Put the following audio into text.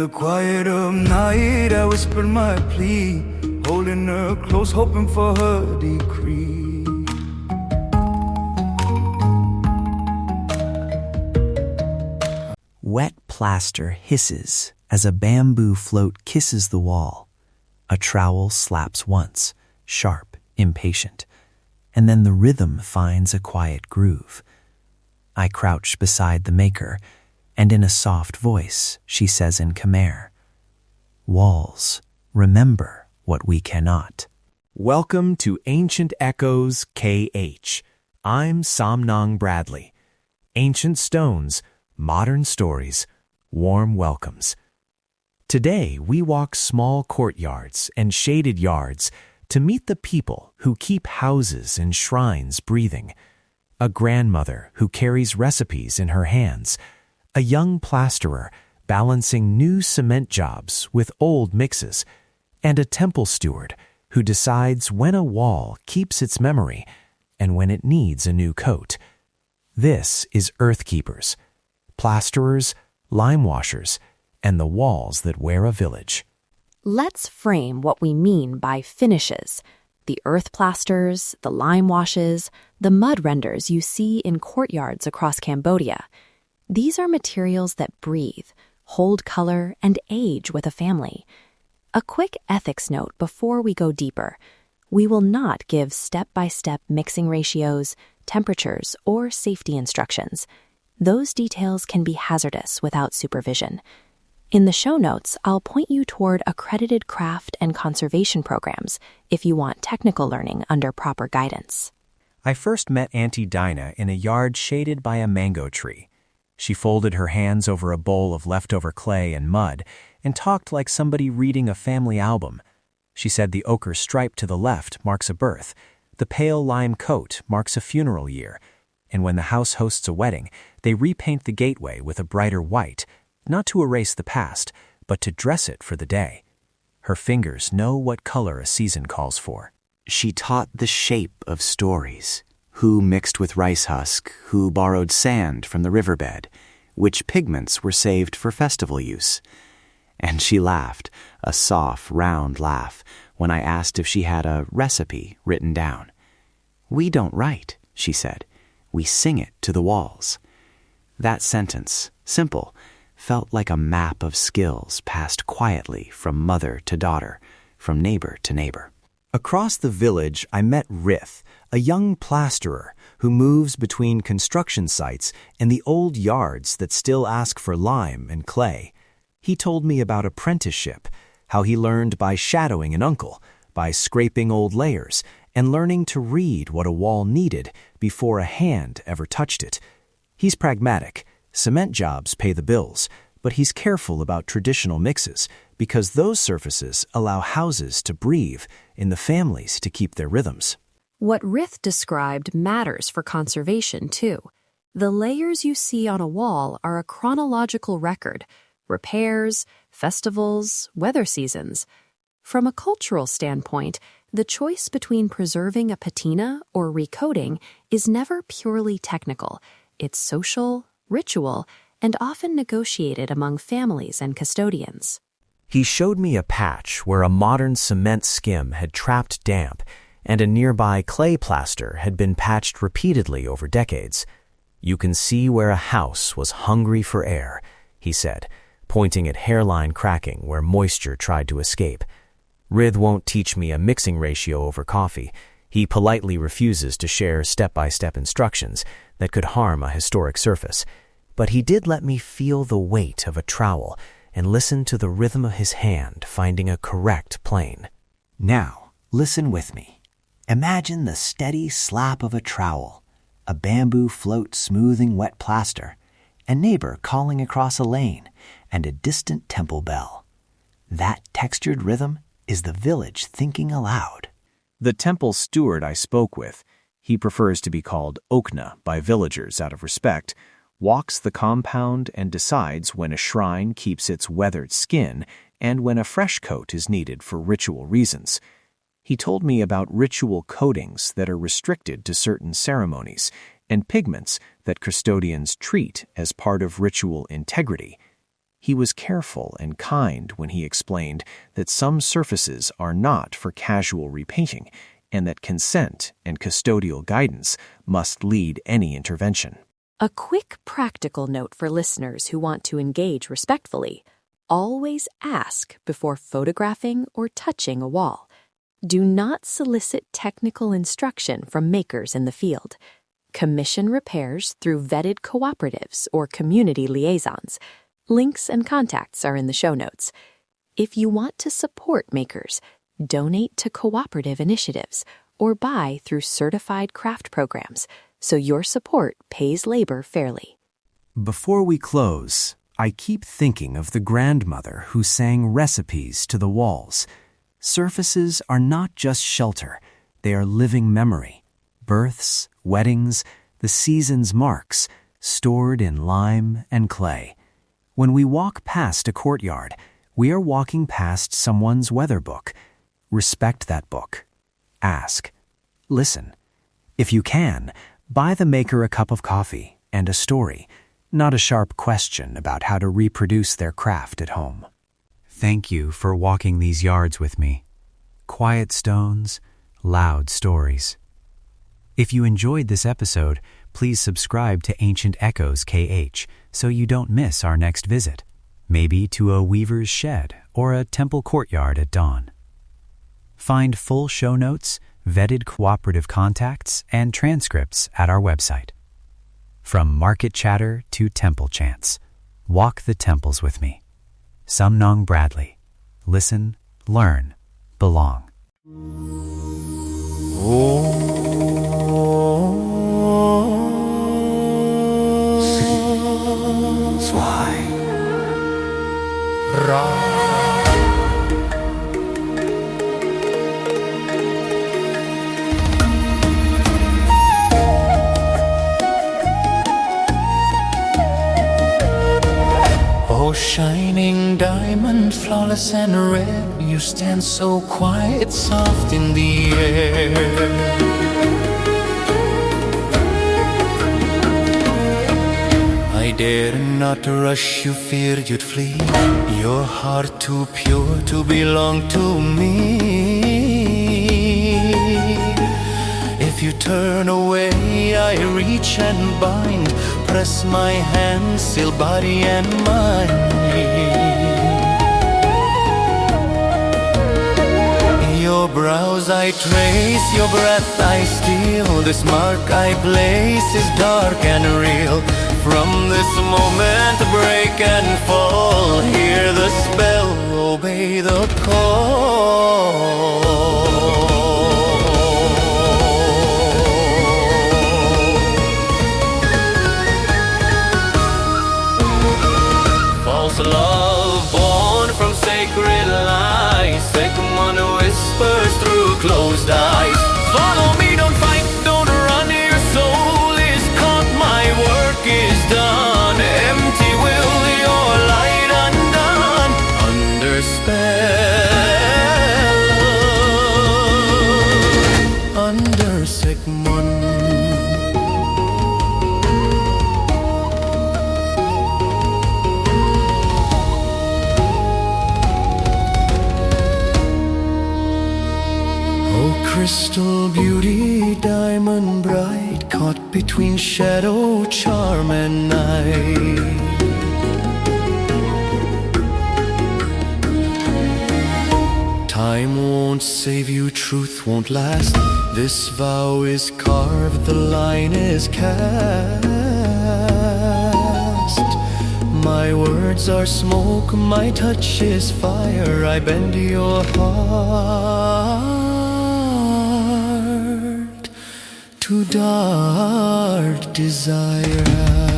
quiet of night, I whispered my plea, holding her close, hoping for her decree. Wet plaster hisses as a bamboo float kisses the wall. A trowel slaps once, sharp, impatient, and then the rhythm finds a quiet groove. I crouch beside the maker, and in a soft voice she says in Khmer, "Walls, remember what we cannot." Welcome to Ancient Echoes KH. I'm Somnang Bradley. Ancient stones, modern stories, warm welcomes. Today we walk small courtyards and shaded yards to meet the people who keep houses and shrines breathing. A grandmother who carries recipes in her hands, a young plasterer balancing new cement jobs with old mixes, and a temple steward who decides when a wall keeps its memory and when it needs a new coat. This is Earthkeepers, plasterers, lime washers, and the walls that wear a village. Let's frame what we mean by finishes. The earth plasters, the lime washes, the mud renders you see in courtyards across Cambodia. These are materials that breathe, hold color, and age with a family. A quick ethics note before we go deeper. We will not give step-by-step mixing ratios, temperatures, or safety instructions. Those details can be hazardous without supervision. In the show notes, I'll point you toward accredited craft and conservation programs if you want technical learning under proper guidance. I first met Auntie Dinah in a yard shaded by a mango tree. She folded her hands over a bowl of leftover clay and mud and talked like somebody reading a family album. She said the ochre stripe to the left marks a birth, the pale lime coat marks a funeral year, and when the house hosts a wedding, they repaint the gateway with a brighter white, not to erase the past, but to dress it for the day. Her fingers know what color a season calls for. She taught the shape of stories, who mixed with rice husk, who borrowed sand from the riverbed, which pigments were saved for festival use. And she laughed, a soft, round laugh, when I asked if she had a recipe written down. "We don't write," she said. "We sing it to the walls." That sentence, simple, felt like a map of skills passed quietly from mother to daughter, from neighbor to neighbor. Across the village, I met Rith, a young plasterer who moves between construction sites and the old yards that still ask for lime and clay. He told me about apprenticeship, how he learned by shadowing an uncle, by scraping old layers, and learning to read what a wall needed before a hand ever touched it. He's pragmatic. Cement jobs pay the bills, but he's careful about traditional mixes because those surfaces allow houses to breathe and the families to keep their rhythms. What Rith described matters for conservation, too. The layers you see on a wall are a chronological record: repairs, festivals, weather seasons. From a cultural standpoint, the choice between preserving a patina or recoating is never purely technical. It's social, ritual, and often negotiated among families and custodians. He showed me a patch where a modern cement skim had trapped damp, and a nearby clay plaster had been patched repeatedly over decades. "You can see where a house was hungry for air," he said, pointing at hairline cracking where moisture tried to escape. Rith won't teach me a mixing ratio over coffee. He politely refuses to share step-by-step instructions that could harm a historic surface. But he did let me feel the weight of a trowel and listen to the rhythm of his hand finding a correct plane. Now, listen with me. Imagine the steady slap of a trowel, a bamboo float smoothing wet plaster, a neighbor calling across a lane, and a distant temple bell. That textured rhythm is the village thinking aloud. The temple steward I spoke with, he prefers to be called Okna by villagers out of respect, walks the compound and decides when a shrine keeps its weathered skin and when a fresh coat is needed for ritual reasons. He told me about ritual coatings that are restricted to certain ceremonies and pigments that custodians treat as part of ritual integrity. He was careful and kind when he explained that some surfaces are not for casual repainting and that consent and custodial guidance must lead any intervention. A quick practical note for listeners who want to engage respectfully: always ask before photographing or touching a wall. Do not solicit technical instruction from makers in the field. Commission repairs through vetted cooperatives or community liaisons. Links and contacts are in the show notes. If you want to support makers, donate to cooperative initiatives or buy through certified craft programs so your support pays labor fairly. Before we close, I keep thinking of the grandmother who sang recipes to the walls. Surfaces are not just shelter, they are living memory. Births, weddings, the season's marks, stored in lime and clay. When we walk past a courtyard, we are walking past someone's weather book. Respect that book. Ask. Listen. If you can, buy the maker a cup of coffee and a story, not a sharp question about how to reproduce their craft at home. Thank you for walking these yards with me. Quiet stones, loud stories. If you enjoyed this episode, please subscribe to Ancient Echoes KH so you don't miss our next visit, maybe to a weaver's shed or a temple courtyard at dawn. Find full show notes, vetted cooperative contacts, and transcripts at our website. From market chatter to temple chants, walk the temples with me. Samnong Bradley. Listen, learn, belong. Oh, shining diamond, flawless and red, you stand so quiet, soft in the air. I dared not rush, you feared you'd flee. Your heart too pure to belong to me. If you turn away, I reach and bind, press my hand, still body and mind. Your brows I trace, your breath I steal. This mark I place is dark and real. From this moment break and fall, hear the spell, obey the call. False love born from sacred lies, second one whispers through closed eyes. Follow me, don't fight, don't run, your soul is caught, my work is done. Empty will, your light undone, under spell, under Sigmund. Crystal beauty, diamond bright, caught between shadow, charm and night. Time won't save you, truth won't last. This vow is carved, the line is cast. My words are smoke, my touch is fire. I bend your heart to dark desire.